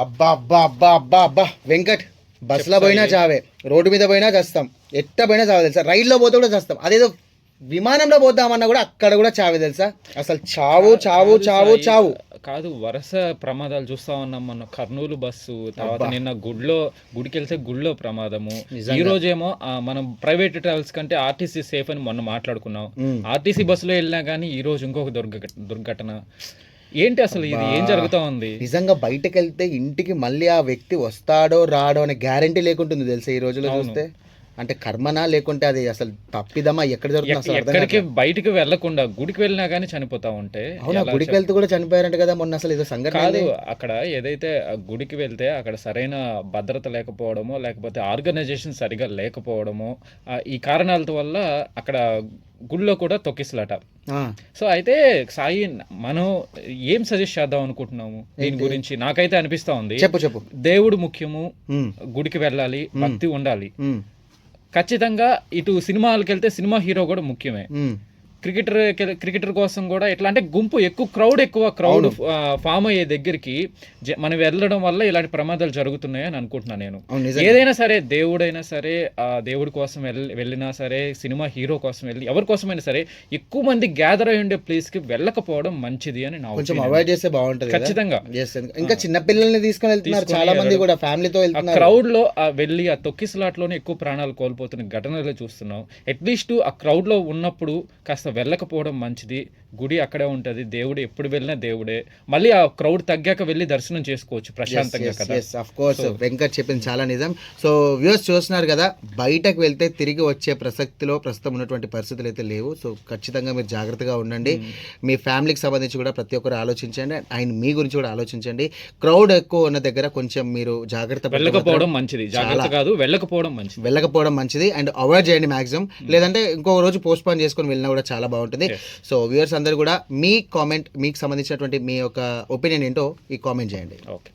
అబ్బా అబ్బా అబ్బా అబ్బా అబ్బా వెంకట్, బస్సులో పోయినా చావే, రోడ్డు మీద పోయినా చేస్తాం, ఎట్ట పోయినా చావే తెలుసా. రైల్లో పోతే కూడా చేస్తాం, అదేదో విమానంలో పోద్దామన్నా కూడా అక్కడ కూడా చావే తెలుసా. అసలు చావు చావు చావు చావు కాదు, వరుస ప్రమాదాలు చూస్తా ఉన్నాం. మొన్న కర్నూలు బస్సు, తర్వాత నిన్న గుడికి వెళ్తే గుడిలో ప్రమాదము, ఈ రోజేమో మనం ప్రైవేట్ ట్రావెల్స్ కంటే ఆర్టీసీ సేఫ్ అని మొన్న మాట్లాడుకున్నాం. ఆర్టీసీ బస్సులో వెళ్ళినా కానీ ఈ రోజు ఇంకొక దుర్ఘటన. ఏంటి అసలు ఇది ఏం జరుగుతా ఉంది? నిజంగా బయటకు వెళ్తే ఇంటికి మళ్ళీ ఆ వ్యక్తి వస్తాడో రాడో అనే గ్యారంటీ లేకుంటుంది తెలుసా ఈ రోజులో చూస్తే. అంటే కర్మనా లేకుంటే అది అసలు తప్పిదమా, ఎక్కడ జరుగుతుంది? ఎక్కడికి బయటికి వెళ్లకుండా గుడికి వెళ్ళినా గానీ చనిపోతా ఉంటే. అవునా, గుడికి వెళ్తే కూడా చనిపోయారంట కదా మొన్న. అసలు ఏదో సంఘటన కాదు, అక్కడ ఏదైతే గుడికి వెళ్తే అక్కడ సరైన భద్రత లేకపోవడమో, లేకపోతే ఆర్గనైజేషన్ సరిగా లేకపోవడమో, ఈ కారణాల వల్ల అక్కడ గుడిలో కూడా తొక్కిసలాట. సో అయితే సాయి, మనం ఏం సజెస్ట్ చేద్దాం అనుకుంటున్నాము దీని గురించి? నాకైతే అనిపిస్తా ఉంది, చెప్పు దేవుడు ముఖ్యము, గుడికి వెళ్ళాలి, భక్తి ఉండాలి. ఖచ్చితంగా ఇటు సినిమాలకు వెళ్తే సినిమా హీరో కూడా ముఖ్యమే. క్రికెటర్ కోసం కూడా ఎట్లా అంటే గుంపు ఎక్కువ క్రౌడ్ ఫామ్ అయ్యే దగ్గరికి మనం వెళ్ళడం వల్ల ఇలాంటి ప్రమాదాలు జరుగుతున్నాయి అని అనుకుంటున్నాను నేను. ఏదైనా సరే, దేవుడైనా సరే, దేవుడి కోసం వెళ్ళినా సరే, సినిమా హీరో కోసం వెళ్ళి ఎవరి కోసమైనా సరే, ఎక్కువ మంది గ్యాదర్ అయి ఉండే ప్లేస్ కి వెళ్ళకపోవడం మంచిది అని నా కొంచెం అవాయిడ్ చేస్తే బాగుంటుంది ఖచ్చితంగా. ఇంకా చిన్న పిల్లల్ని తీసుకొని వెళ్తున్నారు చాలా మంది కూడా, ఫ్యామిలీతో వెళ్తున్నారు. క్రౌడ్ లో వెళ్ళి ఆ తొక్కిసలాట్లోనే ఎక్కువ ప్రాణాలు కోల్పోతున్న ఘటనలు చూస్తున్నాం. అట్లీస్ట్ ఆ క్రౌడ్ లో ఉన్నప్పుడు కాస్త వెళ్ళకపోవడం మంచిది. గుడి అక్కడే ఉంటది, దేవుడు ఎప్పుడు వెళ్ళినా దేవుడే. మళ్ళీ ఆ క్రౌడ్ తగ్గాక వెళ్ళి దర్శనం చేసుకోవచ్చు ప్రశాంతంగా కదా. ఆఫ్ కోర్స్ వెంకట్ చెప్పింది చాలా నిజం. సో వ్యూవర్స్ చూస్తున్నారు కదా, బయటకు వెళ్తే తిరిగి వచ్చే ప్రసక్తిలో ప్రస్తుతం ఉన్నటువంటి పరిస్థితులు అయితే లేవు. సో ఖచ్చితంగా మీరు జాగ్రత్తగా ఉండండి. మీ ఫ్యామిలీకి సంబంధించి కూడా ప్రతి ఒక్కరు ఆలోచించండి, అండ్ మీ గురించి కూడా ఆలోచించండి. క్రౌడ్ ఎక్కువ ఉన్న దగ్గర కొంచెం మీరు జాగ్రత్త వెళ్ళకపోవడం మంచిది. జాగ్రత్త కాదు, వెళ్ళకపోవడం మంచిది. అండ్ అవాయిడ్ చేయండి మాక్సిమం. లేదంటే ఇంకొక రోజు పోస్ట్ పోన్ చేసుకొని వెళ్ళినా కూడా చాలా బాగుంటుంది. సో వ్యూవర్స్ అందరూ కూడా మీ కామెంట్, మీకు సంబంధించినటువంటి మీ యొక్క ఒపీనియన్ ఏంటో ఈ కామెంట్ చేయండి. ఓకే.